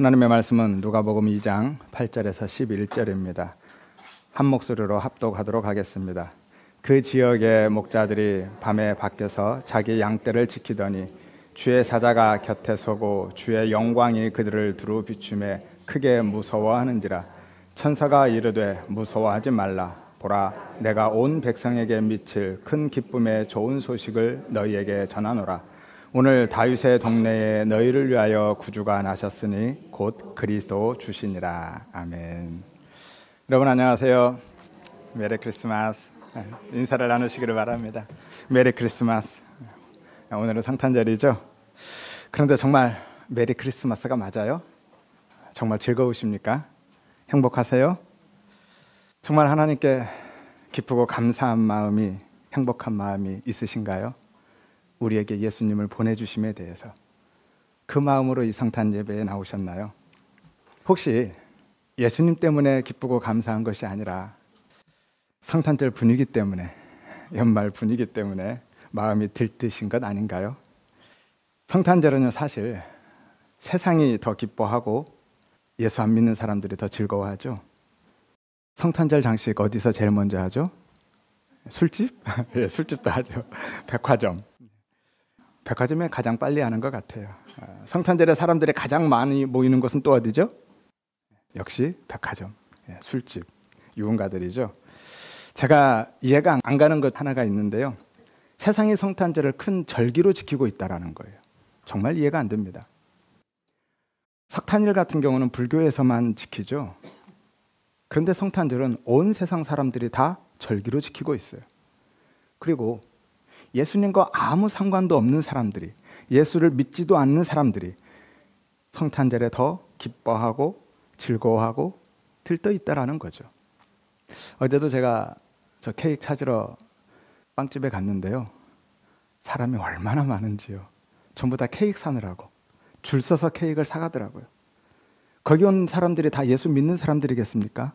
하나님의 말씀은 누가복음 2장 8절에서 11절입니다. 한 목소리로 합독하도록 하겠습니다. 그 지역의 목자들이 밤에 밖에서 자기 양떼를 지키더니 주의 사자가 곁에 서고 주의 영광이 그들을 두루 비추매 크게 무서워하는지라. 천사가 이르되 무서워하지 말라. 보라, 내가 온 백성에게 미칠 큰 기쁨의 좋은 소식을 너희에게 전하노라. 오늘 다윗의 동네에 너희를 위하여 구주가 나셨으니 곧 그리스도 주시니라. 아멘. 여러분 안녕하세요. 메리 크리스마스. 인사를 나누시기를 바랍니다. 메리 크리스마스. 오늘은 성탄절이죠. 그런데 정말 메리 크리스마스가 맞아요? 정말 즐거우십니까? 행복하세요? 정말 하나님께 기쁘고 감사한 마음이, 행복한 마음이 있으신가요? 우리에게 예수님을 보내주심에 대해서 그 마음으로 이 성탄 예배에 나오셨나요? 혹시 예수님 때문에 기쁘고 감사한 것이 아니라 성탄절 분위기 때문에, 연말 분위기 때문에 마음이 들뜨신 것 아닌가요? 성탄절은 사실 세상이 더 기뻐하고 예수 안 믿는 사람들이 더 즐거워하죠. 성탄절 장식 어디서 제일 먼저 하죠? 술집? 예, 술집도 하죠. 백화점. 백화점에 가장 빨리 하는 것 같아요. 성탄절에 사람들이 가장 많이 모이는 곳은 또 어디죠? 역시 백화점, 술집, 유흥가들이죠. 제가 이해가 안 가는 것 하나가 있는데요. 세상이 성탄절을 큰 절기로 지키고 있다는 거예요. 정말 이해가 안 됩니다. 석탄일 같은 경우는 불교에서만 지키죠. 그런데 성탄절은 온 세상 사람들이 다 절기로 지키고 있어요. 그리고 예수님과 아무 상관도 없는 사람들이, 예수를 믿지도 않는 사람들이 성탄절에 더 기뻐하고 즐거워하고 들떠 있다라는 거죠. 어제도 제가 저 케이크 찾으러 빵집에 갔는데요. 사람이 얼마나 많은지요. 전부 다 케이크 사느라고 줄 서서 케이크를 사가더라고요. 거기 온 사람들이 다 예수 믿는 사람들이겠습니까?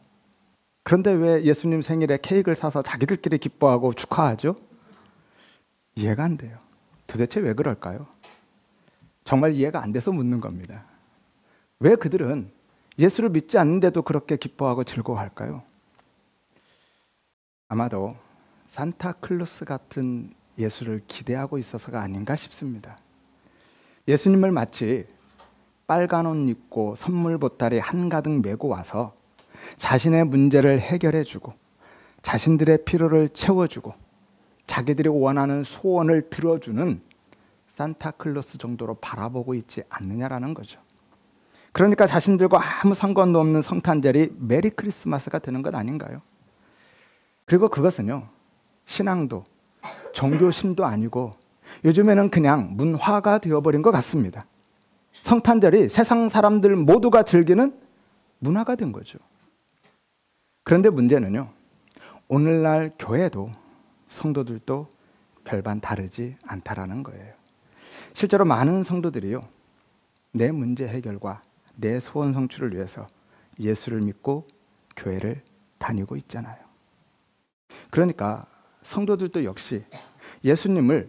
그런데 왜 예수님 생일에 케이크를 사서 자기들끼리 기뻐하고 축하하죠? 이해가 안 돼요. 도대체 왜 그럴까요? 정말 이해가 안 돼서 묻는 겁니다. 왜 그들은 예수를 믿지 않는데도 그렇게 기뻐하고 즐거워할까요? 아마도 산타클로스 같은 예수를 기대하고 있어서가 아닌가 싶습니다. 예수님을 마치 빨간 옷 입고 선물 보따리 한가득 메고 와서 자신의 문제를 해결해주고 자신들의 필요를 채워주고 자기들이 원하는 소원을 들어주는 산타클로스 정도로 바라보고 있지 않느냐라는 거죠. 그러니까 자신들과 아무 상관도 없는 성탄절이 메리 크리스마스가 되는 것 아닌가요? 그리고 그것은요, 신앙도 종교심도 아니고 요즘에는 그냥 문화가 되어버린 것 같습니다. 성탄절이 세상 사람들 모두가 즐기는 문화가 된 거죠. 그런데 문제는요, 오늘날 교회도 성도들도 별반 다르지 않다라는 거예요. 실제로 많은 성도들이요, 내 문제 해결과 내 소원 성취를 위해서 예수를 믿고 교회를 다니고 있잖아요. 그러니까 성도들도 역시 예수님을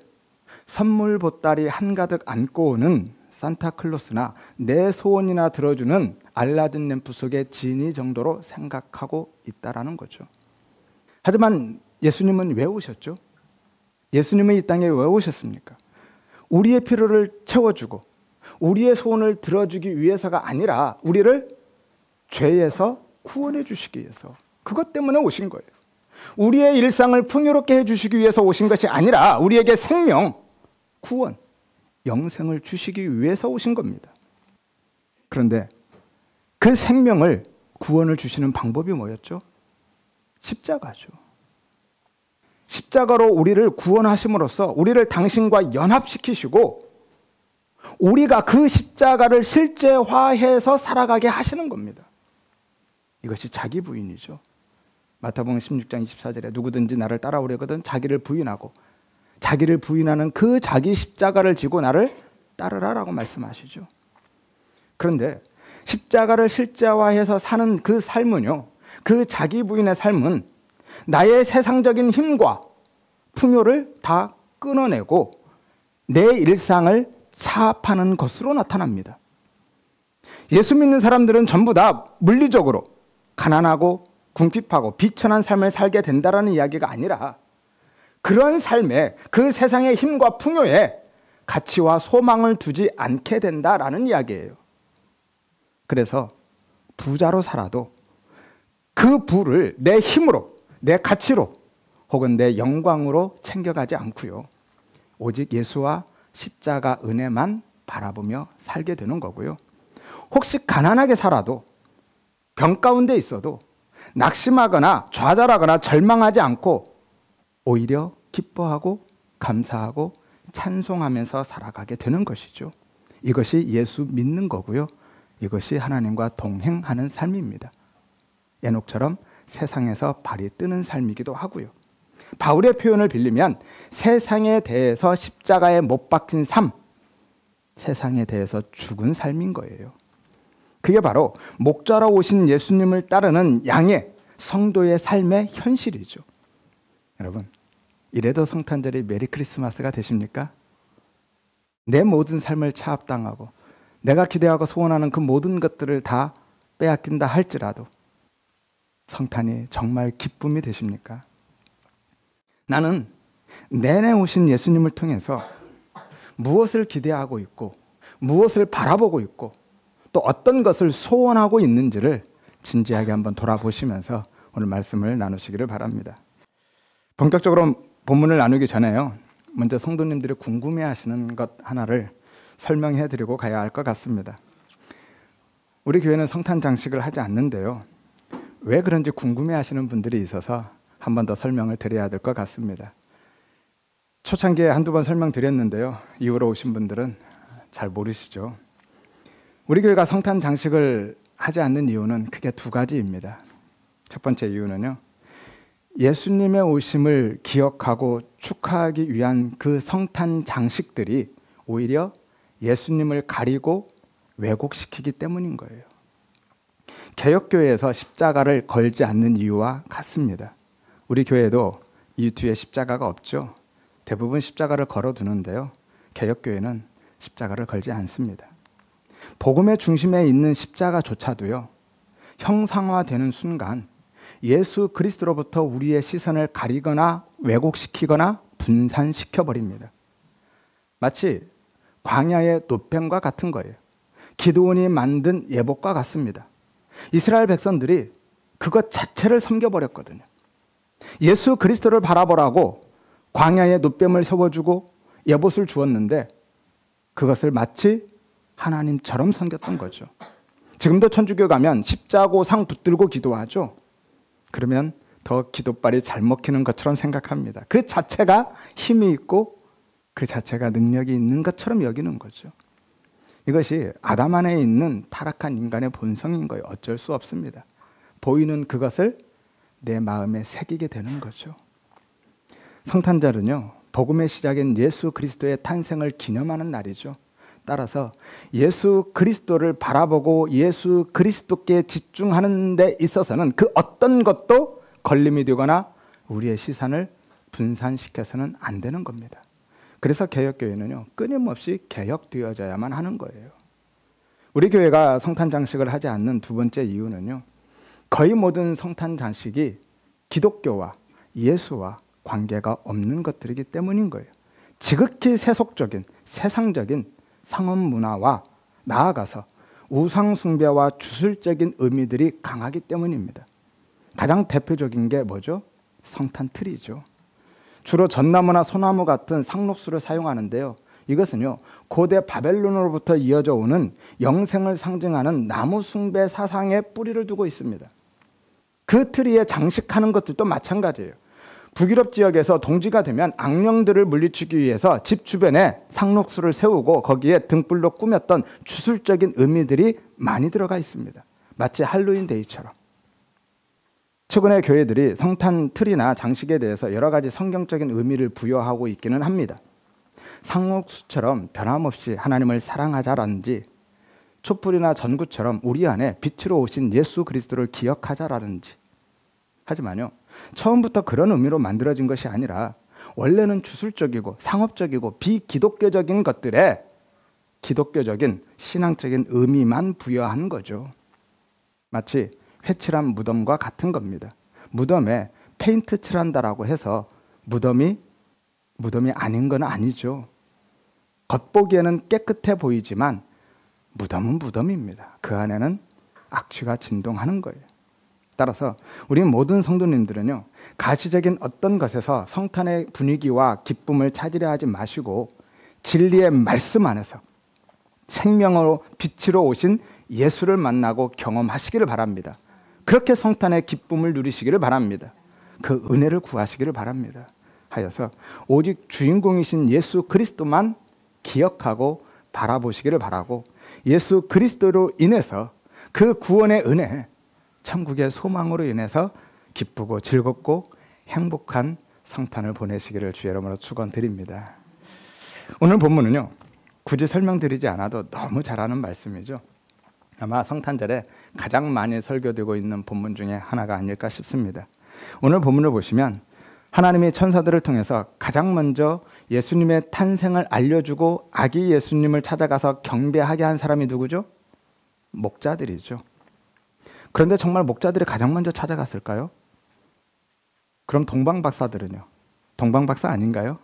선물 보따리 한가득 안고 오는 산타클로스나 내 소원이나 들어주는 알라딘 램프 속의 지니 정도로 생각하고 있다라는 거죠. 하지만 예수님은 왜 오셨죠? 예수님은 이 땅에 왜 오셨습니까? 우리의 필요를 채워주고 우리의 소원을 들어주기 위해서가 아니라 우리를 죄에서 구원해 주시기 위해서, 그것 때문에 오신 거예요. 우리의 일상을 풍요롭게 해주시기 위해서 오신 것이 아니라 우리에게 생명, 구원, 영생을 주시기 위해서 오신 겁니다. 그런데 그 생명을, 구원을 주시는 방법이 뭐였죠? 십자가죠. 십자가로 우리를 구원하심으로써 우리를 당신과 연합시키시고 우리가 그 십자가를 실제화해서 살아가게 하시는 겁니다. 이것이 자기 부인이죠. 마태복음 16장 24절에 누구든지 나를 따라오려거든 자기를 부인하고, 자기를 부인하는 그 자기 십자가를 지고 나를 따르라라고 말씀하시죠. 그런데 십자가를 실제화해서 사는 그 삶은요, 그 자기 부인의 삶은 나의 세상적인 힘과 풍요를 다 끊어내고 내 일상을 차압하는 것으로 나타납니다. 예수 믿는 사람들은 전부 다 물리적으로 가난하고 궁핍하고 비천한 삶을 살게 된다라는 이야기가 아니라 그런 삶에 그 세상의 힘과 풍요에 가치와 소망을 두지 않게 된다라는 이야기예요. 그래서 부자로 살아도 그 부를 내 힘으로, 내 가치로 혹은 내 영광으로 챙겨가지 않고요. 오직 예수와 십자가 은혜만 바라보며 살게 되는 거고요. 혹시 가난하게 살아도 병 가운데 있어도 낙심하거나 좌절하거나 절망하지 않고 오히려 기뻐하고 감사하고 찬송하면서 살아가게 되는 것이죠. 이것이 예수 믿는 거고요. 이것이 하나님과 동행하는 삶입니다. 에녹처럼 세상에서 발이 뜨는 삶이기도 하고요. 바울의 표현을 빌리면 세상에 대해서 십자가에 못 박힌 삶, 세상에 대해서 죽은 삶인 거예요. 그게 바로 목자로 오신 예수님을 따르는 양의 성도의 삶의 현실이죠. 여러분, 이래도 성탄절이 메리 크리스마스가 되십니까? 내 모든 삶을 차압당하고 내가 기대하고 소원하는 그 모든 것들을 다 빼앗긴다 할지라도 성탄이 정말 기쁨이 되십니까? 나는 내내 오신 예수님을 통해서 무엇을 기대하고 있고 무엇을 바라보고 있고 또 어떤 것을 소원하고 있는지를 진지하게 한번 돌아보시면서 오늘 말씀을 나누시기를 바랍니다. 본격적으로 본문을 나누기 전에요. 먼저 성도님들이 궁금해하시는 것 하나를 설명해 드리고 가야 할 것 같습니다. 우리 교회는 성탄 장식을 하지 않는데요. 왜 그런지 궁금해하시는 분들이 있어서 한 번 더 설명을 드려야 될 것 같습니다. 초창기에 한두 번 설명드렸는데요. 이후로 오신 분들은 잘 모르시죠. 우리 교회가 성탄 장식을 하지 않는 이유는 크게 두 가지입니다. 첫 번째 이유는요. 예수님의 오심을 기억하고 축하하기 위한 그 성탄 장식들이 오히려 예수님을 가리고 왜곡시키기 때문인 거예요. 개역교회에서 십자가를 걸지 않는 이유와 같습니다. 우리 교회도 이 뒤에 십자가가 없죠. 대부분 십자가를 걸어두는데요. 개역교회는 십자가를 걸지 않습니다. 복음의 중심에 있는 십자가조차도요. 형상화되는 순간 예수 그리스도로부터 우리의 시선을 가리거나 왜곡시키거나 분산시켜버립니다. 마치 광야의 노뱀과 같은 거예요. 기드온이 만든 예복과 같습니다. 이스라엘 백성들이 그것 자체를 섬겨버렸거든요. 예수 그리스도를 바라보라고 광야에 노뱀을 세워주고 예봇을 주었는데 그것을 마치 하나님처럼 섬겼던 거죠. 지금도 천주교 가면 십자고 상 붙들고 기도하죠. 그러면 더 기도발이 잘 먹히는 것처럼 생각합니다. 그 자체가 힘이 있고 그 자체가 능력이 있는 것처럼 여기는 거죠. 이것이 아담 안에 있는 타락한 인간의 본성인 거예요. 어쩔 수 없습니다. 보이는 그것을 내 마음에 새기게 되는 거죠. 성탄절은요, 복음의 시작인 예수 그리스도의 탄생을 기념하는 날이죠. 따라서 예수 그리스도를 바라보고 예수 그리스도께 집중하는 데 있어서는 그 어떤 것도 걸림이 되거나 우리의 시선을 분산시켜서는 안 되는 겁니다. 그래서 개역교회는요, 끊임없이 개혁되어져야만 하는 거예요. 우리 교회가 성탄 장식을 하지 않는 두 번째 이유는요, 거의 모든 성탄 장식이 기독교와 예수와 관계가 없는 것들이기 때문인 거예요. 지극히 세속적인 세상적인 상업 문화와 나아가서 우상 숭배와 주술적인 의미들이 강하기 때문입니다. 가장 대표적인 게 뭐죠? 성탄 트리죠. 주로 전나무나 소나무 같은 상록수를 사용하는데요. 이것은요, 고대 바벨론으로부터 이어져 오는 영생을 상징하는 나무 숭배 사상의 뿌리를 두고 있습니다. 그 트리에 장식하는 것들도 마찬가지예요. 북유럽 지역에서 동지가 되면 악령들을 물리치기 위해서 집 주변에 상록수를 세우고 거기에 등불로 꾸몄던 주술적인 의미들이 많이 들어가 있습니다. 마치 할로윈 데이처럼. 최근에 교회들이 성탄 트리나 장식에 대해서 여러 가지 성경적인 의미를 부여하고 있기는 합니다. 상록수처럼 변함없이 하나님을 사랑하자라든지 촛불이나 전구처럼 우리 안에 빛으로 오신 예수 그리스도를 기억하자라든지. 하지만요, 처음부터 그런 의미로 만들어진 것이 아니라 원래는 주술적이고 상업적이고 비기독교적인 것들에 기독교적인 신앙적인 의미만 부여한 거죠. 마치 회칠한 무덤과 같은 겁니다. 무덤에 페인트 칠한다라고 해서 무덤이 아닌 건 아니죠. 겉보기에는 깨끗해 보이지만 무덤은 무덤입니다. 그 안에는 악취가 진동하는 거예요. 따라서 우리 모든 성도님들은요, 가시적인 어떤 것에서 성탄의 분위기와 기쁨을 찾으려 하지 마시고 진리의 말씀 안에서 생명으로 빛으로 오신 예수를 만나고 경험하시기를 바랍니다. 그렇게 성탄의 기쁨을 누리시기를 바랍니다. 그 은혜를 구하시기를 바랍니다. 하여서 오직 주인공이신 예수 그리스도만 기억하고 바라보시기를 바라고, 예수 그리스도로 인해서 그 구원의 은혜, 천국의 소망으로 인해서 기쁘고 즐겁고 행복한 성탄을 보내시기를 주의 이름으로 축원드립니다. 오늘 본문은요, 굳이 설명드리지 않아도 너무 잘 아는 말씀이죠. 아마 성탄절에 가장 많이 설교되고 있는 본문 중에 하나가 아닐까 싶습니다. 오늘 본문을 보시면 하나님이 천사들을 통해서 가장 먼저 예수님의 탄생을 알려주고 아기 예수님을 찾아가서 경배하게 한 사람이 누구죠? 목자들이죠. 그런데 정말 목자들이 가장 먼저 찾아갔을까요? 그럼 동방박사들은요? 동방박사 아닌가요?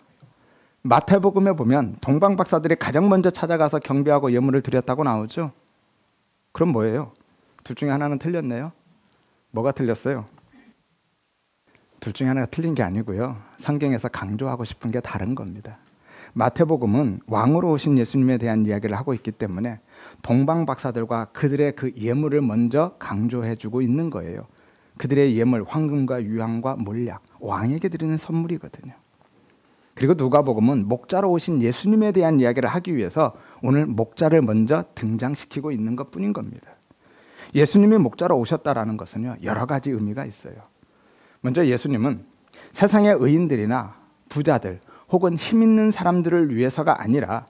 마태복음에 보면 동방박사들이 가장 먼저 찾아가서 경배하고 예물을 드렸다고 나오죠. 그럼 뭐예요? 둘 중에 하나는 틀렸네요. 뭐가 틀렸어요? 둘 중에 하나가 틀린 게 아니고요, 성경에서 강조하고 싶은 게 다른 겁니다. 마태복음은 왕으로 오신 예수님에 대한 이야기를 하고 있기 때문에 동방박사들과 그들의 그 예물을 먼저 강조해주고 있는 거예요. 그들의 예물, 황금과 유향과 몰약, 왕에게 드리는 선물이거든요. 그리고 누가복음은 목자로 오신 예수님에 대한 이야기를 하기 위해서 오늘 목자를 먼저 등장시키고 있는 것뿐인 겁니다. 예수님이 목자로 오셨다라는 것은요, 여러 가지 의미가 있어요. 먼저 예수님은 세상의 의인들이나 부자들 혹은 힘 있는 사람들을 위해서가 아니라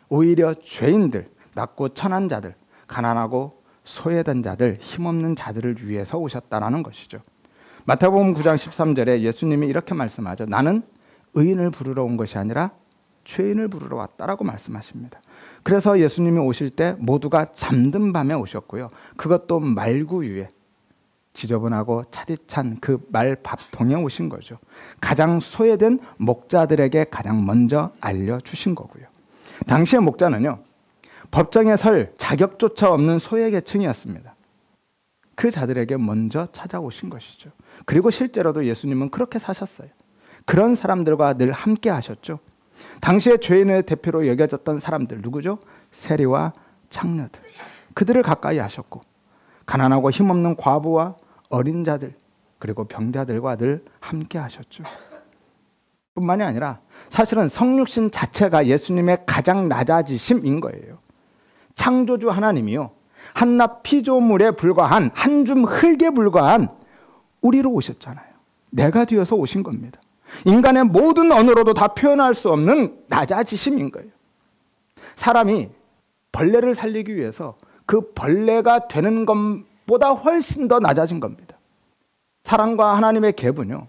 오히려 죄인들, 낮고 천한 자들, 가난하고 소외된 자들, 힘없는 자들을 위해서 오셨다라는 것이죠. 마태복음 9장 13절에 예수님이 이렇게 말씀하죠. 나는 의인을 부르러 온 것이 아니라 죄인을 부르러 왔다라고 말씀하십니다. 그래서 예수님이 오실 때 모두가 잠든 밤에 오셨고요, 그것도 말구유에 지저분하고 차디찬 그 말 밥통에 오신 거죠. 가장 소외된 목자들에게 가장 먼저 알려주신 거고요. 당시의 목자는요, 법정에 설 자격조차 없는 소외계층이었습니다. 그 자들에게 먼저 찾아오신 것이죠. 그리고 실제로도 예수님은 그렇게 사셨어요. 그런 사람들과 늘 함께 하셨죠. 당시의 죄인의 대표로 여겨졌던 사람들 누구죠? 세리와 창녀들. 그들을 가까이 하셨고, 가난하고 힘없는 과부와 어린 자들, 그리고 병자들과 늘 함께 하셨죠. 뿐만이 아니라 사실은 성육신 자체가 예수님의 가장 낮아지심인 거예요. 창조주 하나님이요, 한낱 피조물에 불과한, 한 줌 흙에 불과한 우리로 오셨잖아요. 내가 되어서 오신 겁니다. 인간의 모든 언어로도 다 표현할 수 없는 낮아지심인 거예요. 사람이 벌레를 살리기 위해서 그 벌레가 되는 것보다 훨씬 더 낮아진 겁니다. 사람과 하나님의 갭은요,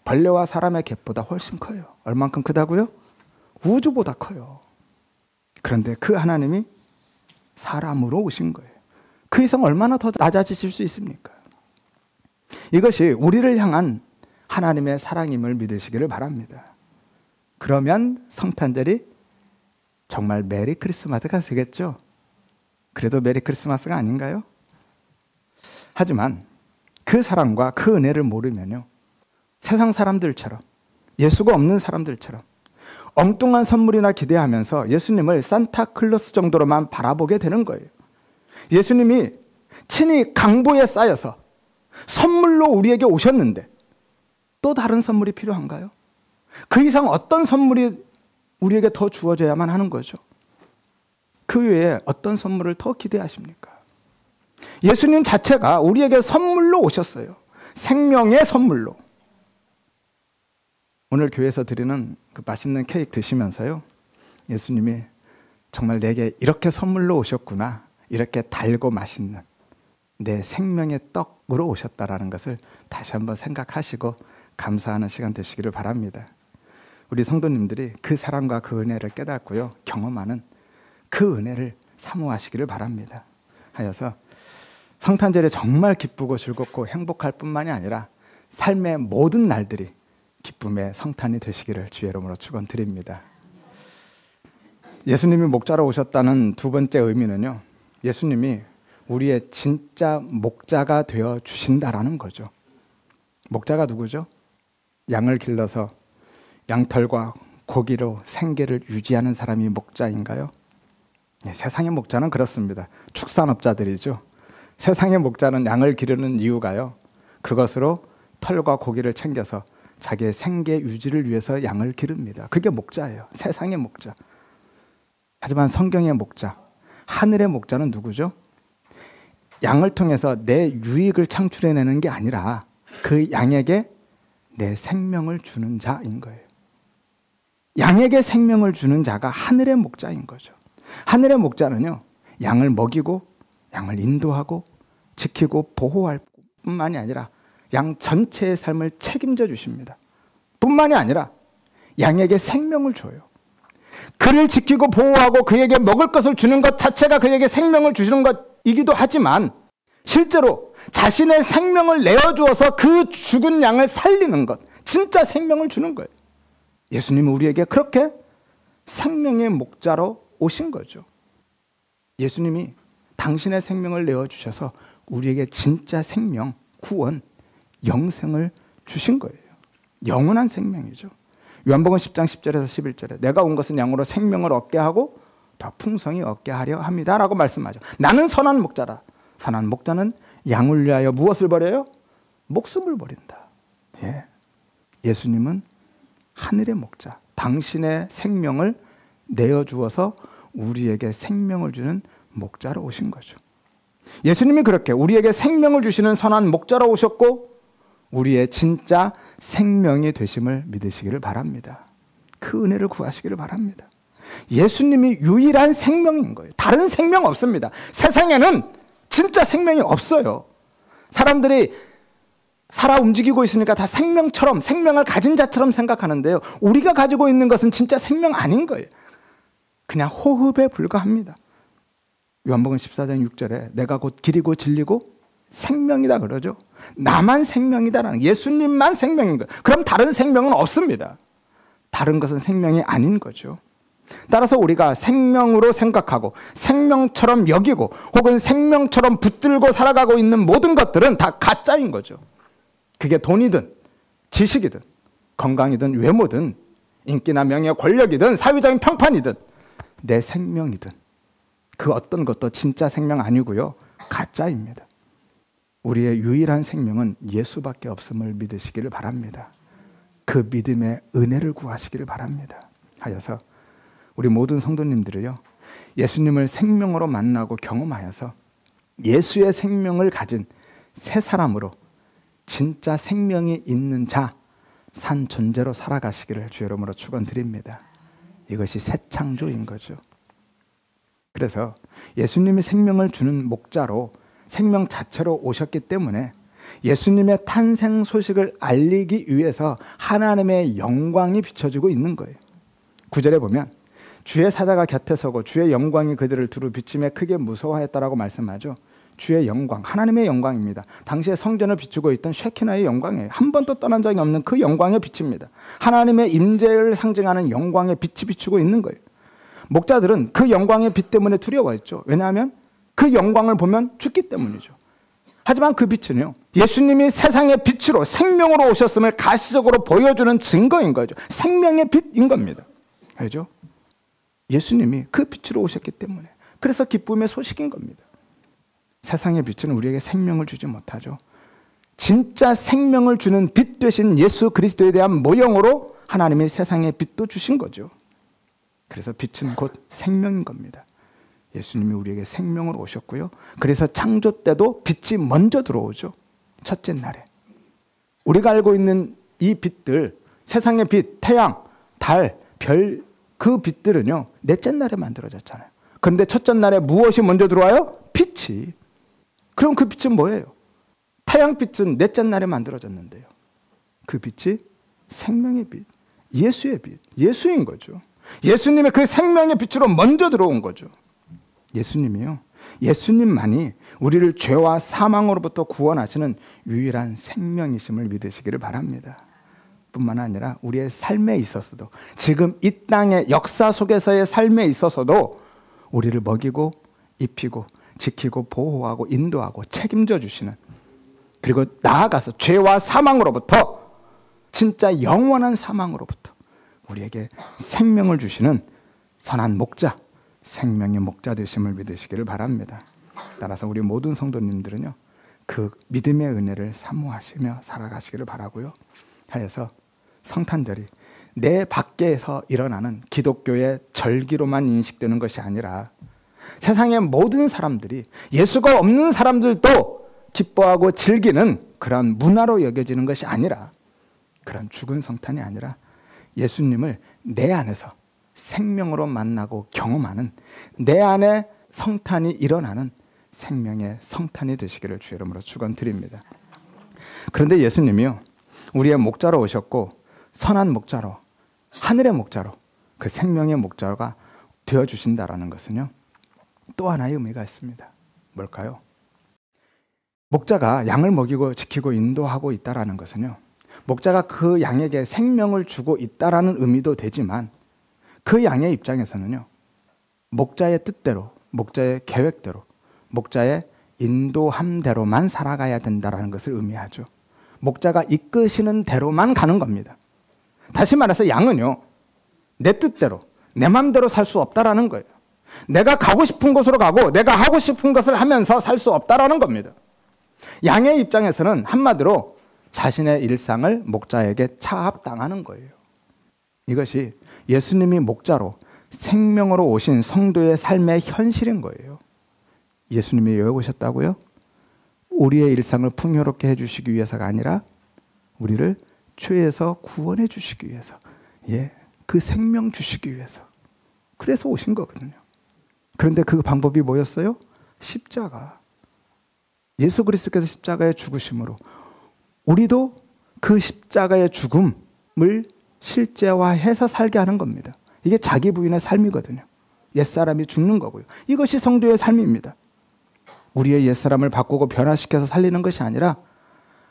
벌레와 사람의 갭보다 훨씬 커요. 얼만큼 크다고요? 우주보다 커요. 그런데 그 하나님이 사람으로 오신 거예요. 그 이상 얼마나 더 낮아지실 수 있습니까? 이것이 우리를 향한 하나님의 사랑임을 믿으시기를 바랍니다. 그러면 성탄절이 정말 메리 크리스마스가 되겠죠? 그래도 메리 크리스마스가 아닌가요? 하지만 그 사랑과 그 은혜를 모르면요, 세상 사람들처럼, 예수가 없는 사람들처럼 엉뚱한 선물이나 기대하면서 예수님을 산타클로스 정도로만 바라보게 되는 거예요. 예수님이 친히 강보에 쌓여서 선물로 우리에게 오셨는데 또 다른 선물이 필요한가요? 그 이상 어떤 선물이 우리에게 더 주어져야만 하는 거죠? 그 외에 어떤 선물을 더 기대하십니까? 예수님 자체가 우리에게 선물로 오셨어요. 생명의 선물로. 오늘 교회에서 드리는 그 맛있는 케이크 드시면서요, 예수님이 정말 내게 이렇게 선물로 오셨구나, 이렇게 달고 맛있는 내 생명의 떡으로 오셨다라는 것을 다시 한번 생각하시고 감사하는 시간 되시기를 바랍니다. 우리 성도님들이 그 사랑과 그 은혜를 깨닫고요, 경험하는 그 은혜를 사모하시기를 바랍니다. 하여서 성탄절에 정말 기쁘고 즐겁고 행복할 뿐만이 아니라 삶의 모든 날들이 기쁨의 성탄이 되시기를 주의 이름으로 축원드립니다. 예수님이 목자로 오셨다는 두 번째 의미는요, 예수님이 우리의 진짜 목자가 되어 주신다라는 거죠. 목자가 누구죠? 양을 길러서 양털과 고기로 생계를 유지하는 사람이 목자인가요? 네, 세상의 목자는 그렇습니다. 축산업자들이죠. 세상의 목자는 양을 기르는 이유가요, 그것으로 털과 고기를 챙겨서 자기의 생계 유지를 위해서 양을 기릅니다. 그게 목자예요. 세상의 목자. 하지만 성경의 목자, 하늘의 목자는 누구죠? 양을 통해서 내 유익을 창출해내는 게 아니라 그 양에게 내 생명을 주는 자인 거예요. 양에게 생명을 주는 자가 하늘의 목자인 거죠. 하늘의 목자는요, 양을 먹이고 양을 인도하고 지키고 보호할 뿐만이 아니라 양 전체의 삶을 책임져 주십니다. 뿐만이 아니라 양에게 생명을 줘요. 그를 지키고 보호하고 그에게 먹을 것을 주는 것 자체가 그에게 생명을 주시는 것이기도 하지만 실제로 자신의 생명을 내어주어서 그 죽은 양을 살리는 것, 진짜 생명을 주는 거예요. 예수님은 우리에게 그렇게 생명의 목자로 오신 거죠. 예수님이 당신의 생명을 내어주셔서 우리에게 진짜 생명, 구원, 영생을 주신 거예요. 영원한 생명이죠. 요한복음 10장 10절에서 11절에 내가 온 것은 양으로 생명을 얻게 하고 더 풍성히 얻게 하려 합니다 라고 말씀하죠. 나는 선한 목자라. 선한 목자는 양을 위하여 무엇을 버려요? 목숨을 버린다. 예. 예수님은 하늘의 목자, 당신의 생명을 내어주어서 우리에게 생명을 주는 목자로 오신 거죠. 예수님이 그렇게 우리에게 생명을 주시는 선한 목자로 오셨고 우리의 진짜 생명이 되심을 믿으시기를 바랍니다. 그 은혜를 구하시기를 바랍니다. 예수님이 유일한 생명인 거예요. 다른 생명 없습니다. 세상에는 진짜 생명이 없어요. 사람들이 살아 움직이고 있으니까 다 생명처럼, 생명을 가진 자처럼 생각하는데요, 우리가 가지고 있는 것은 진짜 생명 아닌 거예요. 그냥 호흡에 불과합니다. 요한복음 14장 6절에 내가 곧 길이고 진리고 생명이다 그러죠. 나만 생명이다라는, 예수님만 생명인 거예요. 그럼 다른 생명은 없습니다. 다른 것은 생명이 아닌 거죠. 따라서 우리가 생명으로 생각하고 생명처럼 여기고 혹은 생명처럼 붙들고 살아가고 있는 모든 것들은 다 가짜인 거죠. 그게 돈이든 지식이든 건강이든 외모든 인기나 명예 권력이든 사회적인 평판이든 내 생명이든 그 어떤 것도 진짜 생명 아니고요, 가짜입니다. 우리의 유일한 생명은 예수밖에 없음을 믿으시기를 바랍니다. 그 믿음의 은혜를 구하시기를 바랍니다. 하여서 우리 모든 성도님들을요, 예수님을 생명으로 만나고 경험하여서 예수의 생명을 가진 새 사람으로 진짜 생명이 있는 자, 산 존재로 살아가시기를 주의 이름으로 축원드립니다. 이것이 새 창조인 거죠. 그래서 예수님이 생명을 주는 목자로 생명 자체로 오셨기 때문에 예수님의 탄생 소식을 알리기 위해서 하나님의 영광이 비춰지고 있는 거예요. 9절에 보면 주의 사자가 곁에 서고 주의 영광이 그들을 두루 비치며 크게 무서워했다라고 말씀하죠. 주의 영광, 하나님의 영광입니다. 당시에 성전을 비추고 있던 쉐키나의 영광이에요. 한 번도 떠난 적이 없는 그 영광의 빛입니다. 하나님의 임재를 상징하는 영광의 빛이 비추고 있는 거예요. 목자들은 그 영광의 빛 때문에 두려워했죠. 왜냐하면 그 영광을 보면 죽기 때문이죠. 하지만 그 빛은요, 예수님이 세상의 빛으로 생명으로 오셨음을 가시적으로 보여주는 증거인 거죠. 생명의 빛인 겁니다. 알죠? 예수님이 그 빛으로 오셨기 때문에, 그래서 기쁨의 소식인 겁니다. 세상의 빛은 우리에게 생명을 주지 못하죠. 진짜 생명을 주는 빛 되신 예수 그리스도에 대한 모형으로 하나님이 세상의 빛도 주신 거죠. 그래서 빛은 곧 생명인 겁니다. 예수님이 우리에게 생명으로 오셨고요, 그래서 창조 때도 빛이 먼저 들어오죠. 첫째 날에. 우리가 알고 있는 이 빛들, 세상의 빛, 태양, 달, 별, 그 빛들은요 넷째 날에 만들어졌잖아요. 그런데 첫째 날에 무엇이 먼저 들어와요? 빛이. 그럼 그 빛은 뭐예요? 태양빛은 넷째 날에 만들어졌는데요, 그 빛이 생명의 빛, 예수의 빛, 예수인 거죠. 예수님의 그 생명의 빛으로 먼저 들어온 거죠. 예수님이요. 예수님만이 우리를 죄와 사망으로부터 구원하시는 유일한 생명이심을 믿으시기를 바랍니다. 뿐만 아니라 우리의 삶에 있어서도, 지금 이 땅의 역사 속에서의 삶에 있어서도 우리를 먹이고 입히고 지키고 보호하고 인도하고 책임져 주시는, 그리고 나아가서 죄와 사망으로부터, 진짜 영원한 사망으로부터 우리에게 생명을 주시는 선한 목자, 생명의 목자 되심을 믿으시기를 바랍니다. 따라서 우리 모든 성도님들은요, 그 믿음의 은혜를 사모하시며 살아가시기를 바라고요. 하여서 성탄절이 내 밖에서 일어나는 기독교의 절기로만 인식되는 것이 아니라 세상의 모든 사람들이, 예수가 없는 사람들도 기뻐하고 즐기는 그런 문화로 여겨지는 것이 아니라, 그런 죽은 성탄이 아니라 예수님을 내 안에서 생명으로 만나고 경험하는, 내 안에 성탄이 일어나는 생명의 성탄이 되시기를 주 이름으로 축원드립니다. 그런데 예수님이요, 우리의 목자로 오셨고 선한 목자로, 하늘의 목자로, 그 생명의 목자가 되어주신다라는 것은요, 또 하나의 의미가 있습니다. 뭘까요? 목자가 양을 먹이고 지키고 인도하고 있다라는 것은요, 목자가 그 양에게 생명을 주고 있다라는 의미도 되지만, 그 양의 입장에서는요, 목자의 뜻대로, 목자의 계획대로, 목자의 인도함대로만 살아가야 된다라는 것을 의미하죠. 목자가 이끄시는 대로만 가는 겁니다. 다시 말해서 양은요, 내 뜻대로, 내 마음대로 살 수 없다라는 거예요. 내가 가고 싶은 곳으로 가고 내가 하고 싶은 것을 하면서 살 수 없다라는 겁니다. 양의 입장에서는 한마디로 자신의 일상을 목자에게 차압당하는 거예요. 이것이 예수님이 목자로 생명으로 오신 성도의 삶의 현실인 거예요. 예수님이 왜 오셨다고요? 우리의 일상을 풍요롭게 해주시기 위해서가 아니라 우리를 죄에서 구원해 주시기 위해서, 그 생명 주시기 위해서, 그래서 오신 거거든요. 그런데 그 방법이 뭐였어요? 십자가. 예수 그리스도께서 십자가의 죽으심으로 우리도 그 십자가의 죽음을 실제화해서 살게 하는 겁니다. 이게 자기 부인의 삶이거든요. 옛사람이 죽는 거고요. 이것이 성도의 삶입니다. 우리의 옛사람을 바꾸고 변화시켜서 살리는 것이 아니라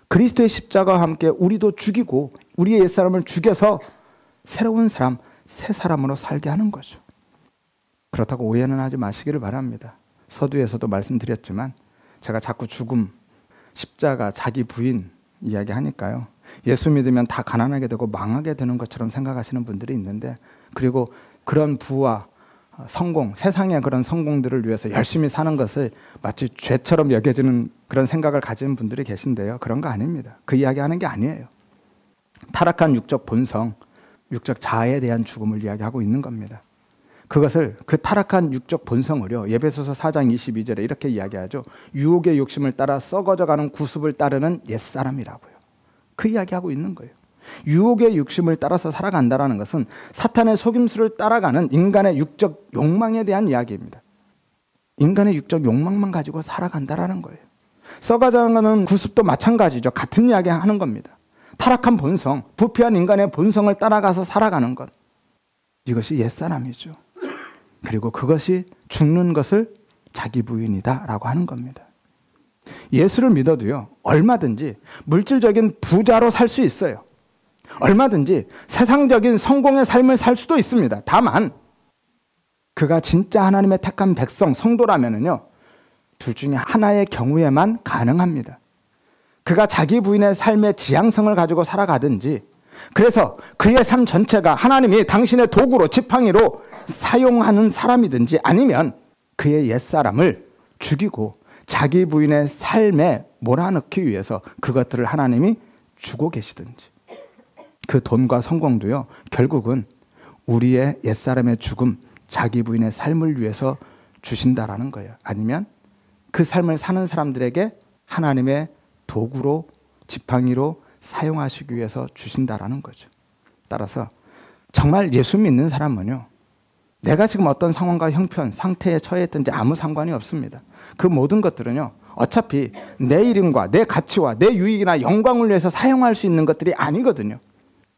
그리스도의 십자가와 함께 우리도 죽이고 우리의 옛사람을 죽여서 새로운 사람, 새 사람으로 살게 하는 거죠. 그렇다고 오해는 하지 마시기를 바랍니다. 서두에서도 말씀드렸지만 제가 자꾸 죽음, 십자가, 자기 부인 이야기하니까요, 예수 믿으면 다 가난하게 되고 망하게 되는 것처럼 생각하시는 분들이 있는데, 그리고 그런 부와 성공, 세상의 그런 성공들을 위해서 열심히 사는 것을 마치 죄처럼 여겨지는 그런 생각을 가진 분들이 계신데요, 그런 거 아닙니다. 그 이야기하는 게 아니에요. 타락한 육적 본성, 육적 자아에 대한 죽음을 이야기하고 있는 겁니다. 그것을, 그 타락한 육적 본성을요, 에베소서 4장 22절에 이렇게 이야기하죠. 유혹의 욕심을 따라 썩어져가는 구습을 따르는 옛사람이라고요. 그 이야기하고 있는 거예요. 유혹의 욕심을 따라서 살아간다는 것은 사탄의 속임수를 따라가는 인간의 육적 욕망에 대한 이야기입니다. 인간의 육적 욕망만 가지고 살아간다는 거예요. 썩어져가는 구습도 마찬가지죠. 같은 이야기 하는 겁니다. 타락한 본성, 부패한 인간의 본성을 따라가서 살아가는 것, 이것이 옛사람이죠. 그리고 그것이 죽는 것을 자기 부인이다 라고 하는 겁니다. 예수를 믿어도요, 얼마든지 물질적인 부자로 살 수 있어요. 얼마든지 세상적인 성공의 삶을 살 수도 있습니다. 다만 그가 진짜 하나님의 택한 백성, 성도라면은요, 둘 중에 하나의 경우에만 가능합니다. 그가 자기 부인의 삶의 지향성을 가지고 살아가든지, 그래서 그의 삶 전체가 하나님이 당신의 도구로, 지팡이로 사용하는 사람이든지, 아니면 그의 옛사람을 죽이고 자기 부인의 삶에 몰아넣기 위해서 그것들을 하나님이 주고 계시든지, 그 돈과 성공도요, 결국은 우리의 옛사람의 죽음, 자기 부인의 삶을 위해서 주신다라는 거예요. 아니면 그 삶을 사는 사람들에게 하나님의 도구로, 지팡이로 사용하시기 위해서 주신다라는 거죠. 따라서 정말 예수 믿는 사람은요, 내가 지금 어떤 상황과 형편, 상태에 처해 있든지 아무 상관이 없습니다. 그 모든 것들은요, 어차피 내 이름과 내 가치와 내 유익이나 영광을 위해서 사용할 수 있는 것들이 아니거든요.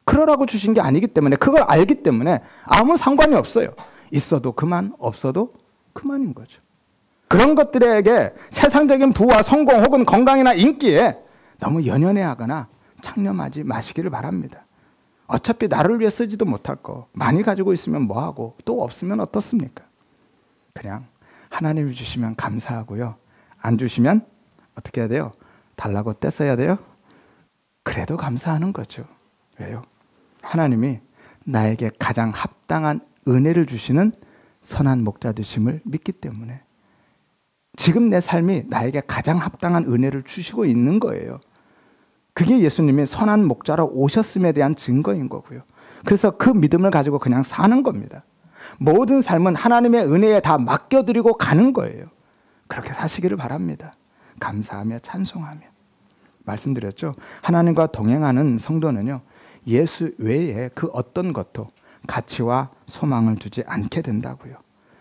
그러라고 주신 게 아니기 때문에, 그걸 알기 때문에 아무 상관이 없어요. 있어도 그만, 없어도 그만인 거죠. 그런 것들에게 세상적인 부와 성공 혹은 건강이나 인기에 너무 연연해하거나 창념하지 마시기를 바랍니다. 어차피 나를 위해 쓰지도 못할 거 많이 가지고 있으면 뭐하고 또 없으면 어떻습니까? 그냥 하나님이 주시면 감사하고요. 안 주시면 어떻게 해야 돼요? 달라고 떼써야 돼요? 그래도 감사하는 거죠. 왜요? 하나님이 나에게 가장 합당한 은혜를 주시는 선한 목자 되심을 믿기 때문에 지금 내 삶이 나에게 가장 합당한 은혜를 주시고 있는 거예요. 그게 예수님이 선한 목자로 오셨음에 대한 증거인 거고요. 그래서 그 믿음을 가지고 그냥 사는 겁니다. 모든 삶은 하나님의 은혜에 다 맡겨드리고 가는 거예요. 그렇게 사시기를 바랍니다. 감사하며 찬송하며. 말씀드렸죠. 하나님과 동행하는 성도는요, 예수 외에 그 어떤 것도 가치와 소망을 두지 않게 된다고요.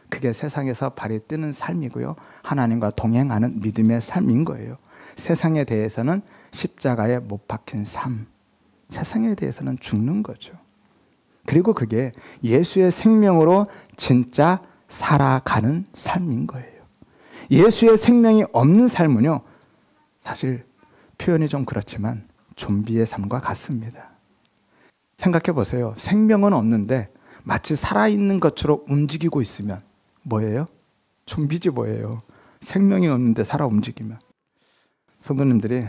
그게 세상에서 발이 뜨는 삶이고요. 하나님과 동행하는 믿음의 삶인 거예요. 세상에 대해서는 십자가에 못 박힌 삶, 세상에 대해서는 죽는 거죠. 그리고 그게 예수의 생명으로 진짜 살아가는 삶인 거예요. 예수의 생명이 없는 삶은요, 사실 표현이 좀 그렇지만 좀비의 삶과 같습니다. 생각해 보세요. 생명은 없는데 마치 살아있는 것처럼 움직이고 있으면 뭐예요? 좀비지 뭐예요. 생명이 없는데 살아 움직이면. 성도님들이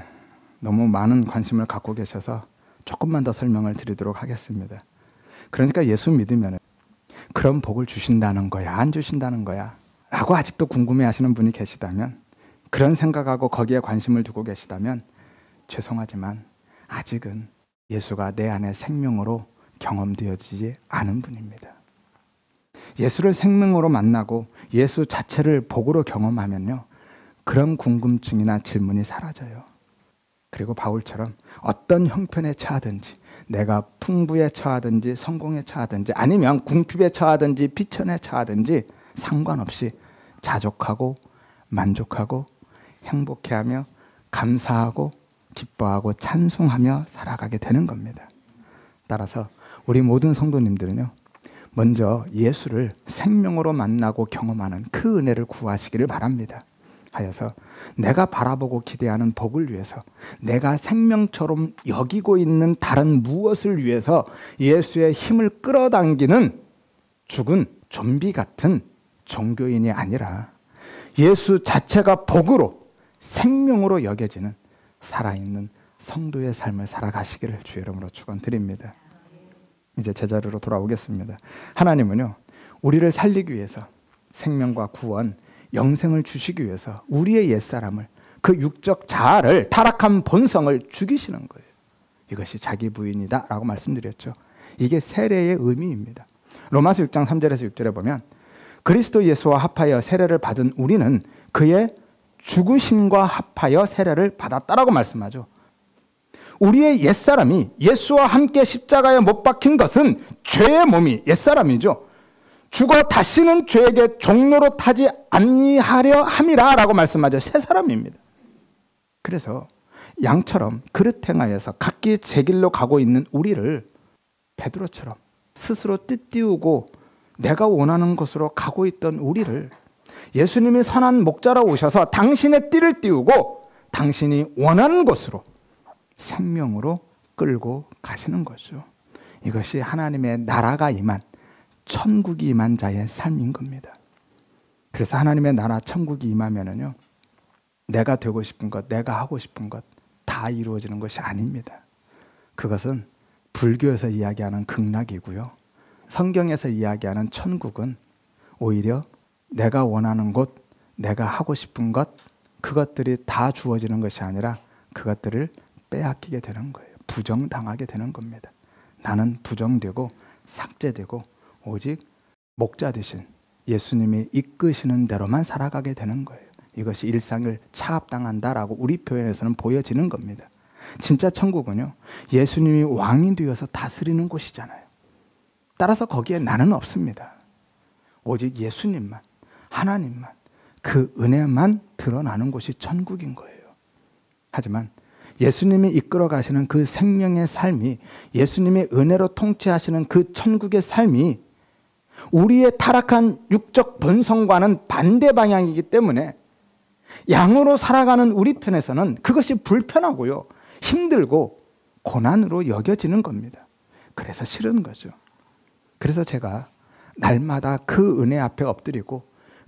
너무 많은 관심을 갖고 계셔서 조금만 더 설명을 드리도록 하겠습니다. 그러니까 예수 믿으면 그런 복을 주신다는 거야, 안 주신다는 거야 라고 아직도 궁금해하시는 분이 계시다면, 그런 생각하고 거기에 관심을 두고 계시다면 죄송하지만 아직은 예수가 내 안에 생명으로 경험되어지지 않은 분입니다. 예수를 생명으로 만나고 예수 자체를 복으로 경험하면요, 그런 궁금증이나 질문이 사라져요. 그리고 바울처럼 어떤 형편에 처하든지, 내가 풍부에 처하든지 성공에 처하든지 아니면 궁핍에 처하든지 비천에 처하든지 상관없이 자족하고 만족하고 행복해하며 감사하고 기뻐하고 찬송하며 살아가게 되는 겁니다. 따라서 우리 모든 성도님들은요, 먼저 예수를 생명으로 만나고 경험하는 그 은혜를 구하시기를 바랍니다. 하여서 내가 바라보고 기대하는 복을 위해서, 내가 생명처럼 여기고 있는 다른 무엇을 위해서 예수의 힘을 끌어당기는 죽은 좀비 같은 종교인이 아니라 예수 자체가 복으로 생명으로 여겨지는 살아있는 성도의 삶을 살아가시기를 주의 이름으로 축원드립니다. 이제 제자리로 돌아오겠습니다. 하나님은요, 우리를 살리기 위해서 생명과 구원, 영생을 주시기 위해서 우리의 옛사람을, 그 육적 자아를, 타락한 본성을 죽이시는 거예요. 이것이 자기 부인이다 라고 말씀드렸죠. 이게 세례의 의미입니다. 로마서 6장 3절에서 6절에 보면 그리스도 예수와 합하여 세례를 받은 우리는 그의 죽으심과 합하여 세례를 받았다라고 말씀하죠. 우리의 옛사람이 예수와 함께 십자가에 못 박힌 것은 죄의 몸이 옛사람이죠. 죽어 다시는 죄에게 종로로 타지 아니하려 함이라 라고 말씀하죠. 새 사람입니다. 그래서 양처럼 그릇 행하여서 각기 제 길로 가고 있는 우리를 베드로처럼 스스로 띠띠우고 내가 원하는 곳으로 가고 있던 우리를 예수님이 선한 목자로 오셔서 당신의 띠를 띠우고 당신이 원하는 곳으로 생명으로 끌고 가시는 거죠. 이것이 하나님의 나라가 임한, 천국이 임한 자의 삶인 겁니다. 그래서 하나님의 나라 천국이 임하면은요, 내가 되고 싶은 것, 내가 하고 싶은 것 다 이루어지는 것이 아닙니다. 그것은 불교에서 이야기하는 극락이고요, 성경에서 이야기하는 천국은 오히려 내가 원하는 곳, 내가 하고 싶은 것, 그것들이 다 주어지는 것이 아니라 그것들을 빼앗기게 되는 거예요. 부정당하게 되는 겁니다. 나는 부정되고 삭제되고 오직 목자 되신 예수님이 이끄시는 대로만 살아가게 되는 거예요. 이것이 일상을 차압당한다라고 우리 표현에서는 보여지는 겁니다. 진짜 천국은요, 예수님이 왕이 되어서 다스리는 곳이잖아요. 따라서 거기에 나는 없습니다. 오직 예수님만, 하나님만, 그 은혜만 드러나는 곳이 천국인 거예요. 하지만 예수님이 이끌어 가시는 그 생명의 삶이, 예수님의 은혜로 통치하시는 그 천국의 삶이 우리의 타락한 육적 본성과는 반대 방향이기 때문에 양으로 살아가는 우리 편에서는 그것이 불편하고요, 힘들고 고난으로 여겨지는 겁니다. 그래서 싫은 거죠. 그래서 제가 날마다 그 은혜 앞에 엎드리고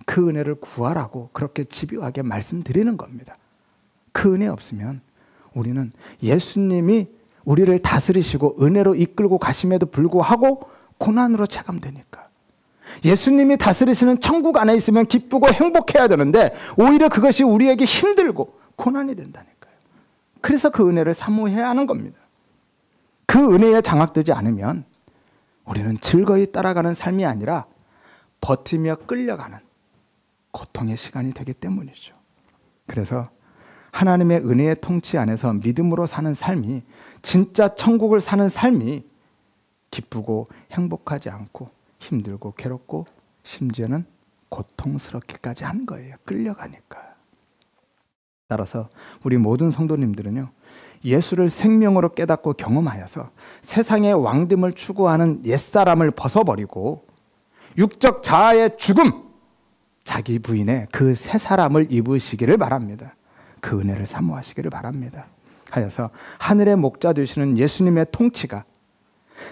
그 은혜를 구하라고 그렇게 집요하게 말씀드리는 겁니다. 그 은혜 없으면 우리는 예수님이 우리를 다스리시고 은혜로 이끌고 가심에도 불구하고 고난으로 체감되니까, 예수님이 다스리시는 천국 안에 있으면 기쁘고 행복해야 되는데 오히려 그것이 우리에게 힘들고 고난이 된다니까요. 그래서 그 은혜를 사모해야 하는 겁니다. 그 은혜에 장악되지 않으면 우리는 즐거이 따라가는 삶이 아니라 버티며 끌려가는 고통의 시간이 되기 때문이죠. 그래서 하나님의 은혜의 통치 안에서 믿음으로 사는 삶이, 진짜 천국을 사는 삶이 기쁘고 행복하지 않고 힘들고 괴롭고 심지어는 고통스럽기까지 한 거예요. 끌려가니까. 따라서 우리 모든 성도님들은요, 예수를 생명으로 깨닫고 경험하여서 세상의 왕됨을 추구하는 옛사람을 벗어버리고 육적 자아의 죽음, 자기 부인의 그 새 사람을 입으시기를 바랍니다. 그 은혜를 사모하시기를 바랍니다. 하여서 하늘의 목자 되시는 예수님의 통치가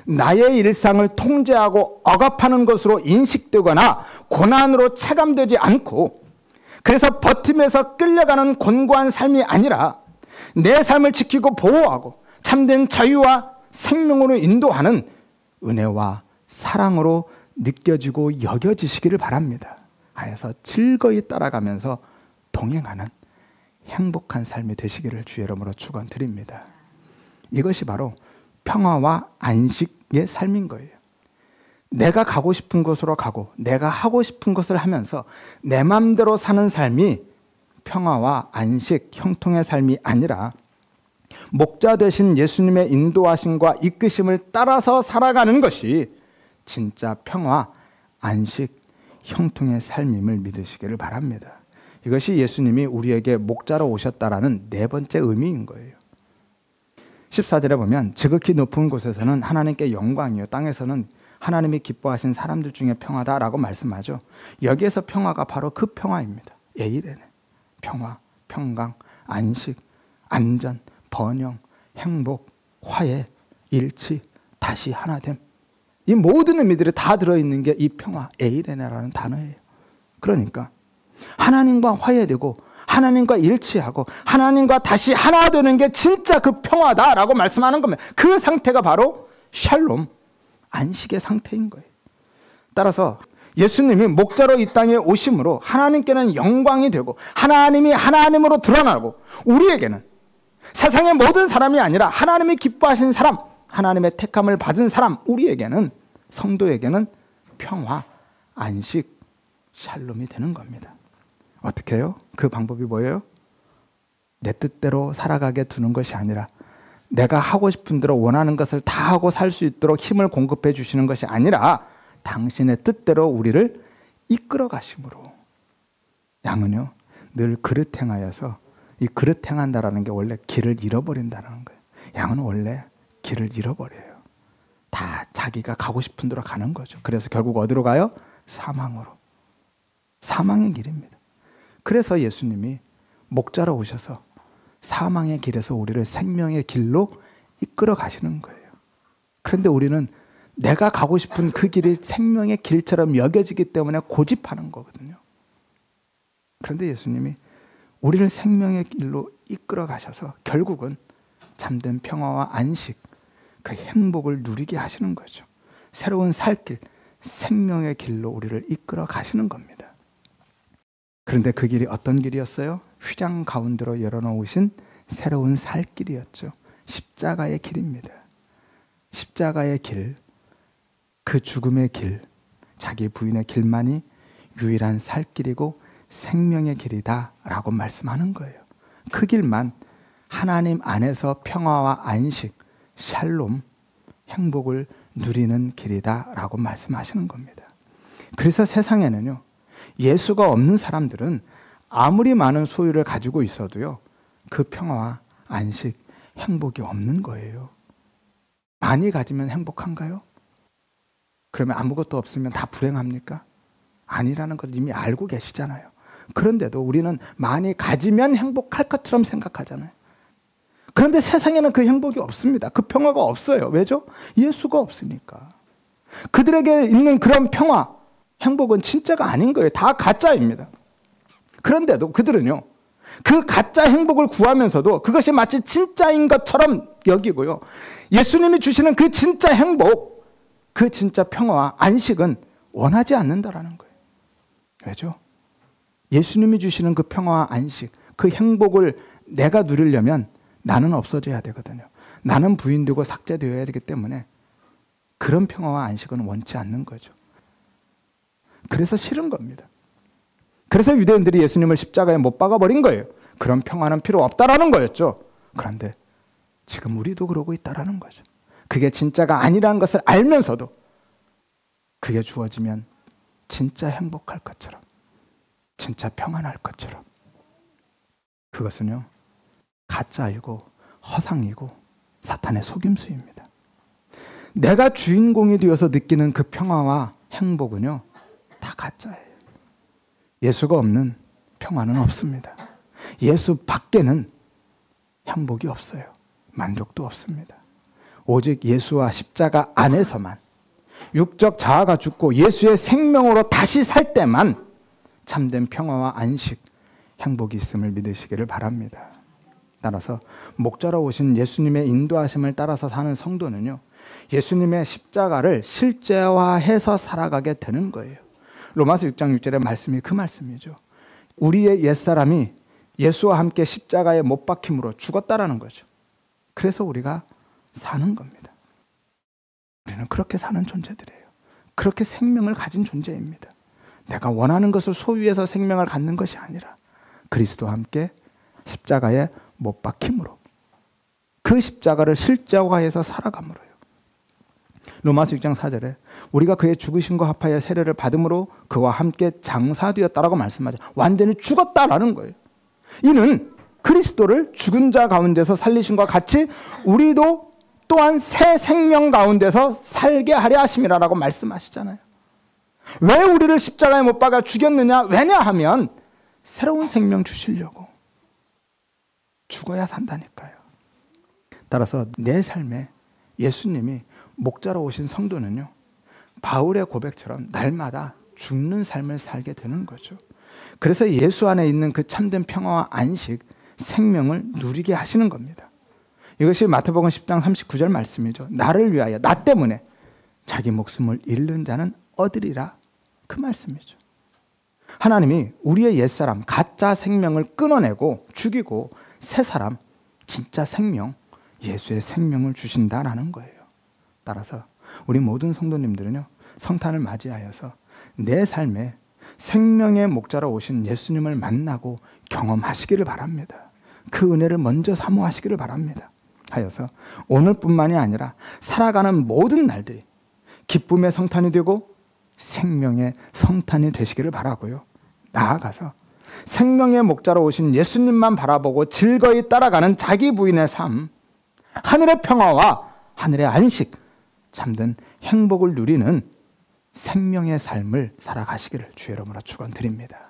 나의 일상을 통제하고 억압하는 것으로 인식되거나 고난으로 체감되지 않고, 그래서 버티면서 끌려가는 곤고한 삶이 아니라 내 삶을 지키고 보호하고 참된 자유와 생명으로 인도하는 은혜와 사랑으로 느껴지고 여겨지시기를 바랍니다. 하여서 즐거이 따라가면서 동행하는 행복한 삶이 되시기를 주의 이름으로 축원드립니다. 이것이 바로 평화와 안식의 삶인 거예요. 내가 가고 싶은 곳으로 가고 내가 하고 싶은 것을 하면서 내 마음대로 사는 삶이 평화와 안식, 형통의 삶이 아니라 목자 되신 예수님의 인도하심과 이끄심을 따라서 살아가는 것이 진짜 평화, 안식, 형통의 삶임을 믿으시기를 바랍니다. 이것이 예수님이 우리에게 목자로 오셨다라는 네 번째 의미인 거예요. 14절에 보면 지극히 높은 곳에서는 하나님께 영광이요, 땅에서는 하나님이 기뻐하신 사람들 중에 평화다라고 말씀하죠. 여기에서 평화가 바로 그 평화입니다. 에이레네. 평화, 평강, 안식, 안전, 번영, 행복, 화해, 일치, 다시 하나됨. 이 모든 의미들이 다 들어있는 게 이 평화, 에이레네라는 단어예요. 그러니까 하나님과 화해되고 하나님과 일치하고 하나님과 다시 하나 되는 게 진짜 그 평화다라고 말씀하는 겁니다. 그 상태가 바로 샬롬, 안식의 상태인 거예요. 따라서 예수님이 목자로 이 땅에 오심으로 하나님께는 영광이 되고 하나님이 하나님으로 드러나고, 우리에게는 세상의 모든 사람이 아니라 하나님이 기뻐하신 사람, 하나님의 택함을 받은 사람, 우리에게는, 성도에게는 평화, 안식, 샬롬이 되는 겁니다. 어떻게 해요? 그 방법이 뭐예요? 내 뜻대로 살아가게 두는 것이 아니라 내가 하고 싶은 대로 원하는 것을 다 하고 살 수 있도록 힘을 공급해 주시는 것이 아니라 당신의 뜻대로 우리를 이끌어 가심으로. 양은요, 늘 그릇 행하여서, 이 그릇 행한다라는 게 원래 길을 잃어버린다는 거예요. 양은 원래 길을 잃어버려요. 다 자기가 가고 싶은 대로 가는 거죠. 그래서 결국 어디로 가요? 사망으로. 사망의 길입니다. 그래서 예수님이 목자로 오셔서 사망의 길에서 우리를 생명의 길로 이끌어 가시는 거예요. 그런데 우리는 내가 가고 싶은 그 길이 생명의 길처럼 여겨지기 때문에 고집하는 거거든요. 그런데 예수님이 우리를 생명의 길로 이끌어 가셔서 결국은 참된 평화와 안식, 그 행복을 누리게 하시는 거죠. 새로운 살길, 생명의 길로 우리를 이끌어 가시는 겁니다. 그런데 그 길이 어떤 길이었어요? 휘장 가운데로 열어놓으신 새로운 살 길이었죠. 십자가의 길입니다. 십자가의 길, 그 죽음의 길, 자기 부인의 길만이 유일한 살 길이고 생명의 길이다 라고 말씀하는 거예요. 그 길만 하나님 안에서 평화와 안식, 샬롬, 행복을 누리는 길이다 라고 말씀하시는 겁니다. 그래서 세상에는요, 예수가 없는 사람들은 아무리 많은 소유를 가지고 있어도요, 그 평화와 안식, 행복이 없는 거예요. 많이 가지면 행복한가요? 그러면 아무것도 없으면 다 불행합니까? 아니라는 걸 이미 알고 계시잖아요. 그런데도 우리는 많이 가지면 행복할 것처럼 생각하잖아요. 그런데 세상에는 그 행복이 없습니다. 그 평화가 없어요. 왜죠? 예수가 없으니까. 그들에게 있는 그런 평화, 행복은 진짜가 아닌 거예요. 다 가짜입니다. 그런데도 그들은요, 그 가짜 행복을 구하면서도 그것이 마치 진짜인 것처럼 여기고요, 예수님이 주시는 그 진짜 행복, 그 진짜 평화와 안식은 원하지 않는다라는 거예요. 왜죠? 예수님이 주시는 그 평화와 안식, 그 행복을 내가 누리려면 나는 없어져야 되거든요. 나는 부인되고 삭제되어야 되기 때문에 그런 평화와 안식은 원치 않는 거죠. 그래서 싫은 겁니다. 그래서 유대인들이 예수님을 십자가에 못 박아버린 거예요. 그런 평화는 필요 없다라는 거였죠. 그런데 지금 우리도 그러고 있다라는 거죠. 그게 진짜가 아니라는 것을 알면서도 그게 주어지면 진짜 행복할 것처럼, 진짜 평안할 것처럼, 그것은요, 가짜이고 허상이고 사탄의 속임수입니다. 내가 주인공이 되어서 느끼는 그 평화와 행복은요, 다 가짜예요. 예수가 없는 평화는 없습니다. 예수 밖에는 행복이 없어요. 만족도 없습니다. 오직 예수와 십자가 안에서만, 육적 자아가 죽고 예수의 생명으로 다시 살 때만 참된 평화와 안식, 행복이 있음을 믿으시기를 바랍니다. 따라서 목자로 오신 예수님의 인도하심을 따라서 사는 성도는요, 예수님의 십자가를 실제화해서 살아가게 되는 거예요. 로마서 6장 6절의 말씀이 그 말씀이죠. 우리의 옛사람이 예수와 함께 십자가에 못 박힘으로 죽었다라는 거죠. 그래서 우리가 사는 겁니다. 우리는 그렇게 사는 존재들이에요. 그렇게 생명을 가진 존재입니다. 내가 원하는 것을 소유해서 생명을 갖는 것이 아니라 그리스도와 함께 십자가에 못 박힘으로, 그 십자가를 실제화해서 살아감으로요. 로마서 6장 4절에 우리가 그의 죽으심과 합하여 세례를 받음으로 그와 함께 장사되었다라고 말씀하죠. 완전히 죽었다라는 거예요. 이는 그리스도를 죽은 자 가운데서 살리심과 같이 우리도 또한 새 생명 가운데서 살게 하려 하심이라고 말씀하시잖아요. 왜 우리를 십자가에 못 박아 죽였느냐? 왜냐하면 새로운 생명 주시려고. 죽어야 산다니까요. 따라서 내 삶에 예수님이 목자로 오신 성도는요, 바울의 고백처럼 날마다 죽는 삶을 살게 되는 거죠. 그래서 예수 안에 있는 그 참된 평화와 안식, 생명을 누리게 하시는 겁니다. 이것이 마태복음 10장 39절 말씀이죠. 나를 위하여, 나 때문에 자기 목숨을 잃는 자는 얻으리라, 그 말씀이죠. 하나님이 우리의 옛사람, 가짜 생명을 끊어내고 죽이고 새 사람, 진짜 생명, 예수의 생명을 주신다라는 거예요. 따라서 우리 모든 성도님들은요, 성탄을 맞이하여서 내 삶에 생명의 목자로 오신 예수님을 만나고 경험하시기를 바랍니다. 그 은혜를 먼저 사모하시기를 바랍니다. 하여서 오늘뿐만이 아니라 살아가는 모든 날들이 기쁨의 성탄이 되고 생명의 성탄이 되시기를 바라고요. 나아가서 생명의 목자로 오신 예수님만 바라보고 즐거이 따라가는 자기 부인의 삶, 하늘의 평화와 하늘의 안식, 참된 행복을 누리는 생명의 삶을 살아가시기를 주의 이름으로 축원드립니다.